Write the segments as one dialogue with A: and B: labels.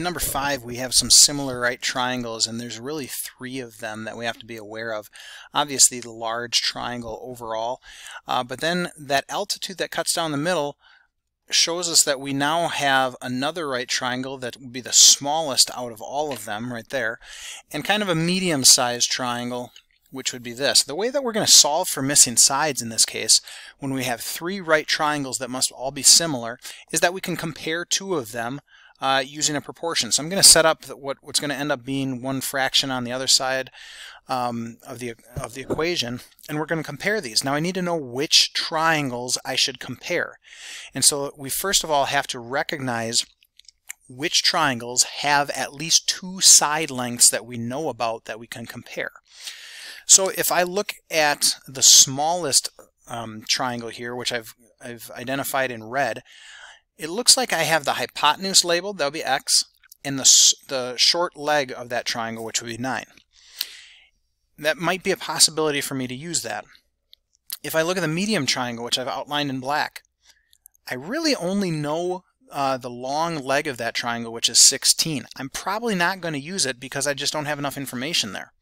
A: In number 5, we have some similar right triangles, and there's really 3 of them that we have to be aware of. Obviously, the large triangle overall, but then that altitude that cuts down the middle shows us that we now have another right triangle that would be the smallest out of all of them right there, and kind of a medium-sized triangle, which would be this. The way that we're going to solve for missing sides in this case, when we have 3 right triangles that must all be similar, is that we can compare 2 of them using a proportion. So I'm going to set up what's going to end up being one fraction on the other side of the equation, and we're going to compare these. Now I need to know which triangles I should compare. And so we first of all have to recognize which triangles have at least 2 side lengths that we know about that we can compare. So if I look at the smallest triangle here, which I've identified in red, it looks like I have the hypotenuse labeled, that would be x, and the short leg of that triangle, which would be 9. That might be a possibility for me to use that. If I look at the medium triangle, which I've outlined in black, I really only know the long leg of that triangle, which is 16. I'm probably not going to use it because I just don't have enough information there.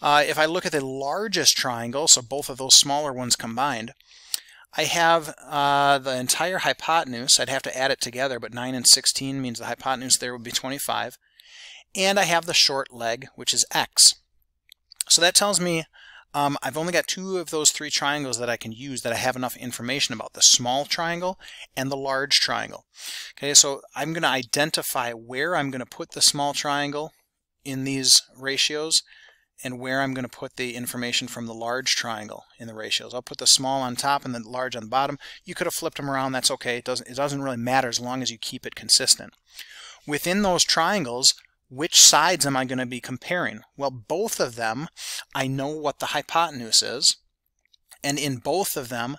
A: If I look at the largest triangle, so both of those smaller ones combined, I have the entire hypotenuse. I'd have to add it together, but 9 and 16 means the hypotenuse there would be 25. And I have the short leg, which is x. So that tells me I've only got 2 of those 3 triangles that I can use that I have enough information about, the small triangle and the large triangle. Okay, so I'm going to identify where I'm going to put the small triangle in these ratios and where I'm going to put the information from the large triangle in the ratios. I'll put the small on top and the large on the bottom. You could have flipped them around, that's okay. It doesn't really matter as long as you keep it consistent. Within those triangles, which sides am I going to be comparing? Well, both of them, I know what the hypotenuse is, and in both of them,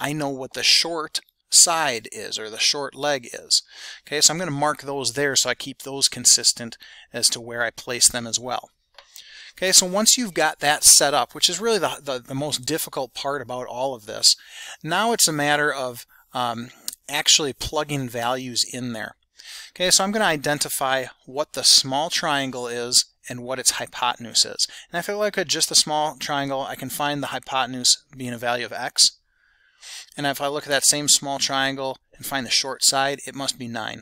A: I know what the short side is, or the short leg is. Okay, so I'm going to mark those there so I keep those consistent as to where I place them as well. Okay, so once you've got that set up, which is really the most difficult part about all of this, now it's a matter of actually plugging values in there. Okay, so I'm going to identify what the small triangle is and what its hypotenuse is. And if I look at just the small triangle, I can find the hypotenuse being a value of x. And if I look at that same small triangle and find the short side, it must be 9.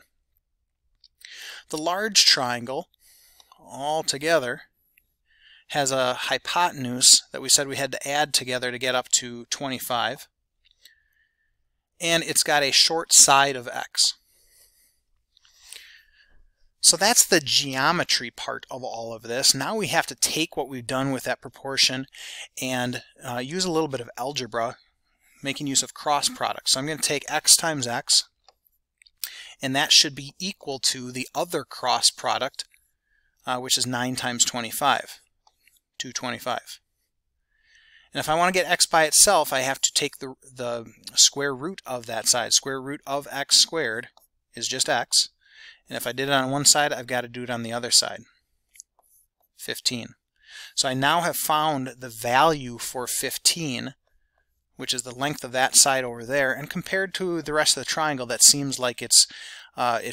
A: The large triangle, all together, has a hypotenuse that we said we had to add together to get up to 25. And it's got a short side of x. So that's the geometry part of all of this. Now we have to take what we've done with that proportion and use a little bit of algebra, making use of cross products. So I'm going to take x times x, and that should be equal to the other cross product, which is 9 times 25, 225. And if I want to get x by itself, I have to take the square root of that side. Square root of x squared is just x. And if I did it on one side, I've got to do it on the other side, 15. So I now have found the value for 15, which is the length of that side over there, and compared to the rest of the triangle, that seems like it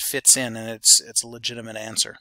A: fits in and it's a legitimate answer.